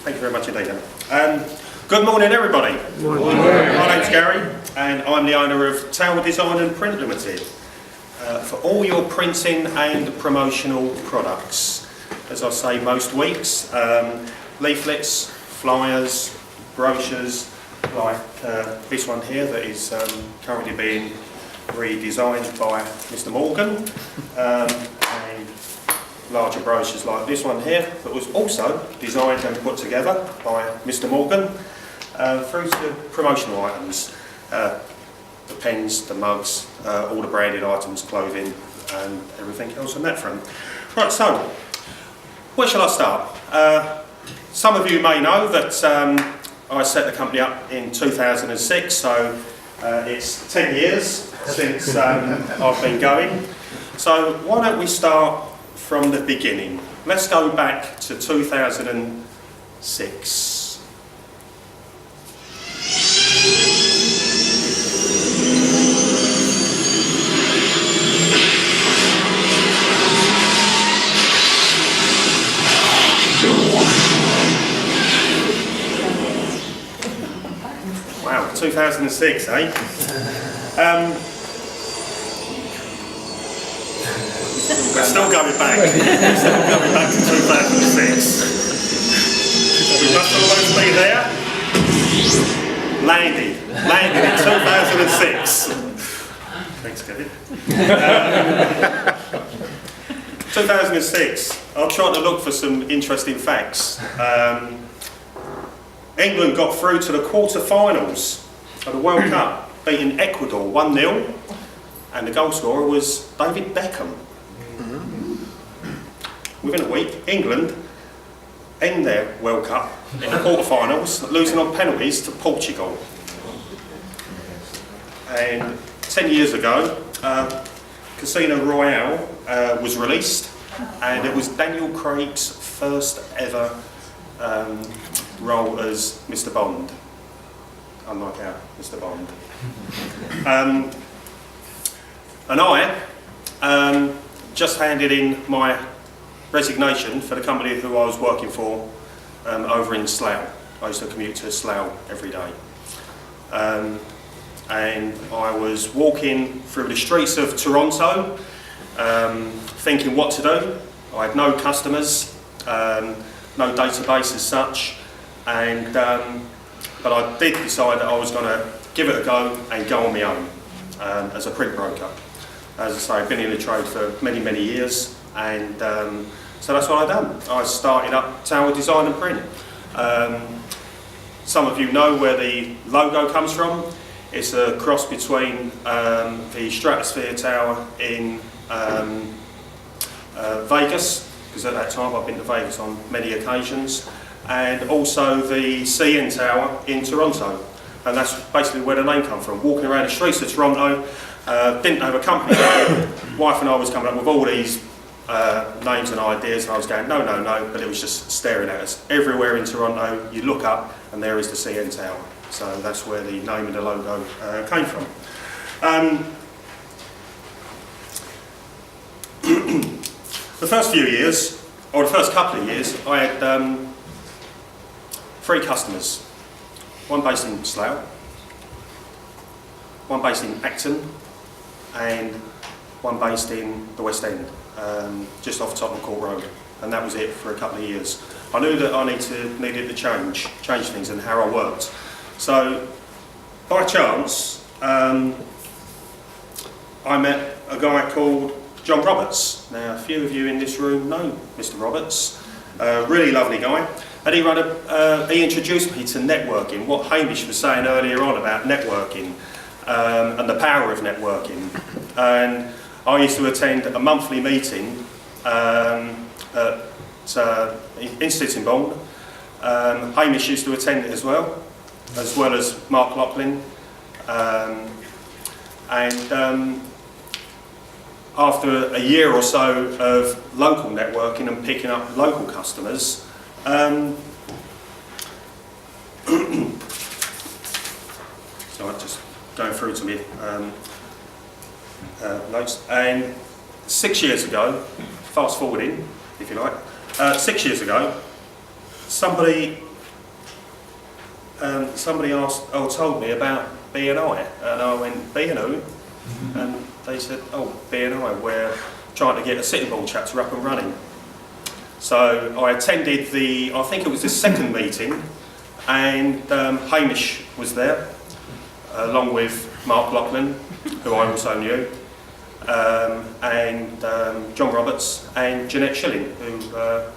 Thank you very much indeed, Emma. Good morning, everybody. Good morning. My name's Garry, and I'm the owner of Tower Design and Print Limited. For all your printing and promotional products, as I say most weeks, leaflets, flyers, brochures, like this one here that is currently being redesigned by Mr. Morgan, and larger brochures like this one here that was also designed and put together by Mr. Morgan, through to promotional items, the pens, the mugs, all the branded items, clothing and everything else on that front. Right, so where shall I start? Some of you may know that I set the company up in 2006, so it's 10 years since I've been going. So why don't we start from the beginning? Let's go back to 2006. Wow, 2006, eh? We're still going back. We're still going back to 2006. We must always be there. Landed in 2006. Thanks, Kevin. 2006. I'm trying to look for some interesting facts. England got through to the quarter-finals of the World Cup, beating Ecuador 1-0, and the goal scorer was David Beckham. Within a week, England end their World Cup in the quarter-finals, losing on penalties to Portugal. And 10 years ago, Casino Royale was released, and it was Daniel Craig's first ever role as Mr. Bond, unlike our Mr. Bond. And I just handed in my resignation for the company who I was working for over in Slough. I used to commute to Slough every day. And I was walking through the streets of Toronto, thinking what to do. I had no customers, no database as such, and but I did decide that I was going to give it a go and go on my own as a print broker. As I say, I've been in the trade for many, many years, and so that's what I've done. I started up Tower Design and Print. Some of you know where the logo comes from. It's a cross between the Stratosphere Tower in Vegas, because at that time I've been to Vegas on many occasions, and also the CN Tower in Toronto, and that's basically where the name comes from. Walking around the streets of Toronto, didn't have a company name. Wife and I was coming up with all these names and ideas, and I was going no, but it was just staring at us. Everywhere in Toronto you look up and there is the CN Tower, so that's where the name and the logo came from. The first few years, or the first couple of years, I had 3 customers. One based in Slough, one based in Acton, and one based in the West End, just off Tottenham Court Road. And that was it for a couple of years. I knew that I needed to change things and how I worked. So, by chance, I met a guy called John Roberts. Now, a few of you in this room know Mr. Roberts. Really lovely guy. And he introduced me to networking, what Hamish was saying earlier on about networking and the power of networking. And I used to attend a monthly meeting in Sittingbourne. Hamish used to attend it as well as Mark Lachlan. After a year or so of local networking and picking up local customers, so I'm just going through to me notes. And 6 years ago, fast forwarding, if you like, 6 years ago, somebody somebody told me about BNI, and I went, BNI? And they said, oh, BNI, we're trying to get a Sittingbourne chapter up and running. So I attended I think it was the second meeting, and Hamish was there, along with Mark Lachlan, who I also knew, and John Roberts and Jeanette Schilling, who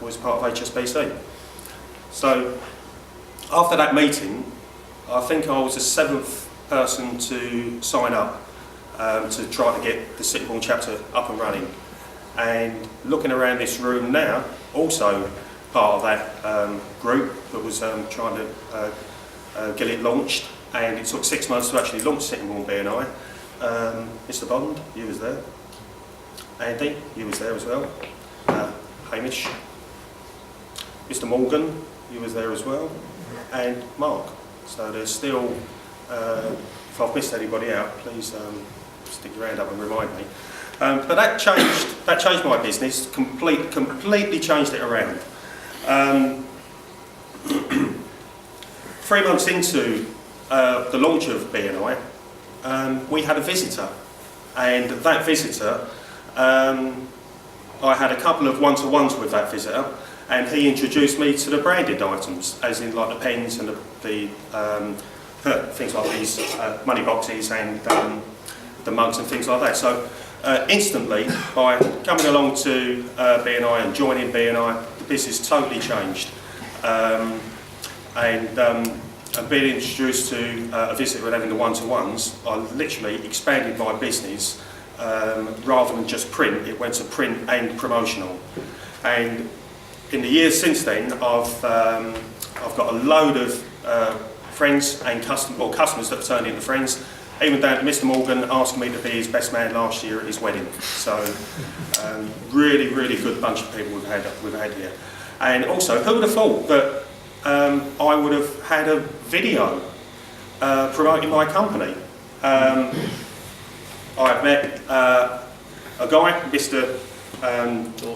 was part of HSBC. So after that meeting, I think I was the 7th person to sign up to try to get the Sittingbourne chapter up and running. And looking around this room now, also part of that group that was trying to get it launched, and it took 6 months to actually launch Sittingbourne BNI. Mr. Bond, you was there. Andy, you was there as well. Hamish. Mr. Morgan, you was there as well. And Mark. So there's still, if I've missed anybody out, please stick your hand up and remind me. But that changed my business, completely changed it around. 3 months into the launch of BNI, we had a visitor, and that visitor, I had a couple of one-to-ones with that visitor, and he introduced me to the branded items, as in like the pens and the things like these money boxes and the mugs and things like that. So instantly, by coming along to BNI and joining BNI, the business totally changed. And being introduced to a visitor and having the one-to-ones, I literally expanded my business. Rather than just print, it went to print and promotional. And in the years since then, I've got a load of friends and customers that have turned into friends, even down to Mr. Morgan asking me to be his best man last year at his wedding. So really, really good bunch of people we've had here. And also, who would have thought that I would have had a video promoting my company? I've met a guy, Mr.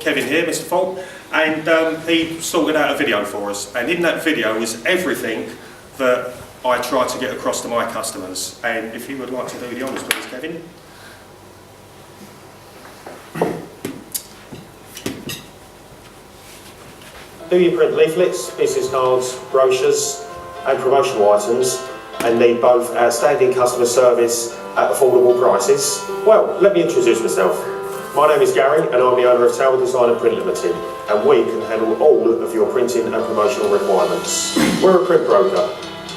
Kevin here, Mr. Falk, and he sorted out a video for us. And in that video was everything that I try to get across to my customers. And if you would like to do the honours, please, Kevin. Do you print leaflets, business cards, brochures and promotional items, and need both outstanding customer service at affordable prices? Well, let me introduce myself. My name is Garry, and I'm the owner of Tower Design and Print Limited, and we can handle all of your printing and promotional requirements. We're a print broker,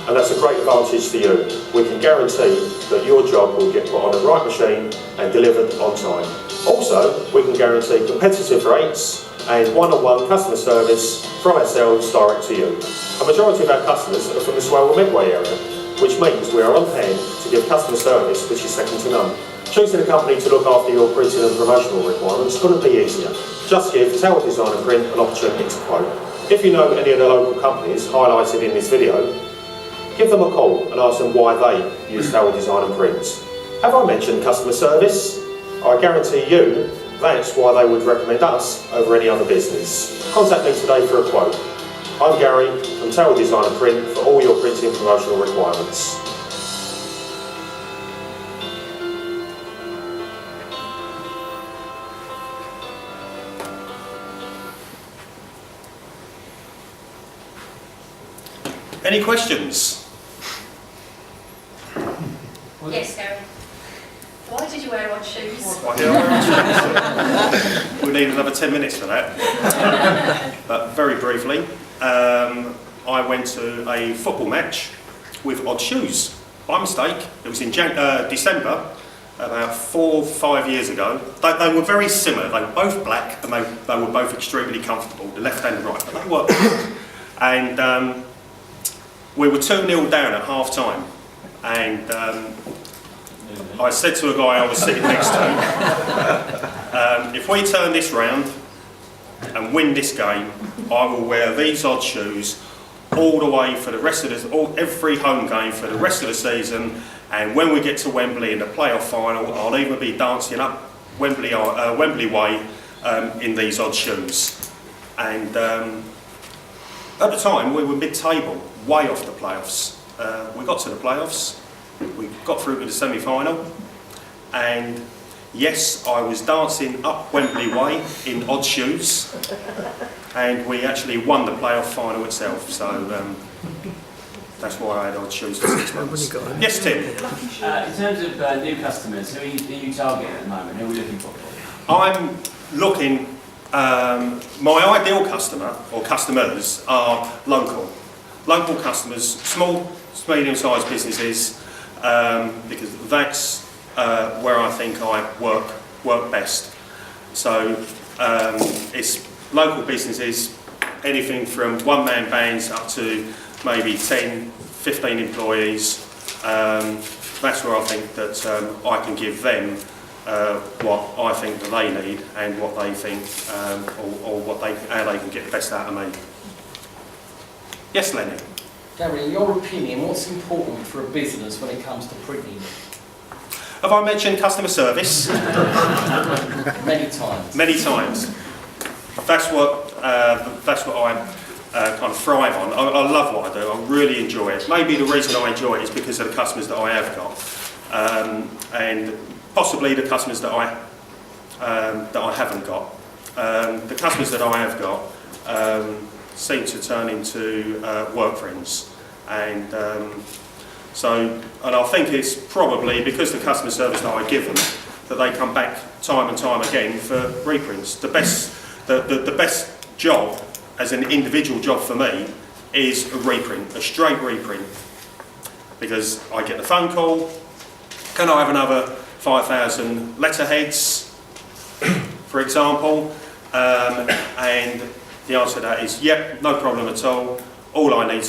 and that's a great advantage to you. We can guarantee that your job will get put on the right machine and delivered on time. Also, we can guarantee competitive rates and one-on-one customer service from ourselves direct to you. A majority of our customers are from the Swallow Medway area, which means we are on hand to give customer service which is second to none. Choosing a company to look after your printing and promotional requirements couldn't be easier. Just give Tower Design and Print an opportunity to quote. If you know any of the local companies highlighted in this video, give them a call and ask them why they use Tower Design and Print. Have I mentioned customer service? I guarantee you that's why they would recommend us over any other business. Contact me today for a quote. I'm Garry from Tower Design and Print for all your printing and promotional requirements. Any questions? Yes, Garry. Why did you wear odd shoes? Why did I wear odd shoes? We'll need another 10 minutes for that. But very briefly, I went to a football match with odd shoes. By mistake, it was in December, about 4 or 5 years ago. They were very similar. They were both black and they were both extremely comfortable, the left and the right, but they worked. And we were 2-0 down at half time, and I said to a guy I was sitting next to, if we turn this round and win this game, I will wear these odd shoes all the way for the rest of every home game for the rest of the season, and when we get to Wembley in the playoff final, I'll even be dancing up Wembley Way in these odd shoes. And at the time we were mid-table, way off the playoffs. we got to the playoffs, we got through to the semi-final, and yes, I was dancing up Wembley Way in odd shoes, and we actually won the playoff final itself, so that's why I had odd shoes for 6 months. Yes, Tim? In terms of new customers, who are you targeting at the moment? Who are we looking for? I'm looking, my ideal customer, or customers, are local. Local customers, small, medium-sized businesses, because that's where I think I work best. So it's local businesses, anything from one-man bands up to maybe 10, 15 employees. That's where I think that I can give them what I think that they need and what they think, or how they can get the best out of me. Yes, Lenny? Garry, in your opinion, what's important for a business when it comes to printing? Have I mentioned customer service? Many times. Many times. That's what I kind of thrive on. I love what I do. I really enjoy it. Maybe the reason I enjoy it is because of the customers that I have got, and possibly the customers that I haven't got. The customers that I have got seem to turn into work friends, and I think it's probably because the customer service that I give them that they come back time and time again for reprints. The best job as an individual job for me is a reprint, a straight reprint, because I get the phone call, can I have another 5,000 letterheads, for example, and the answer to that is, yep, no problem at all I need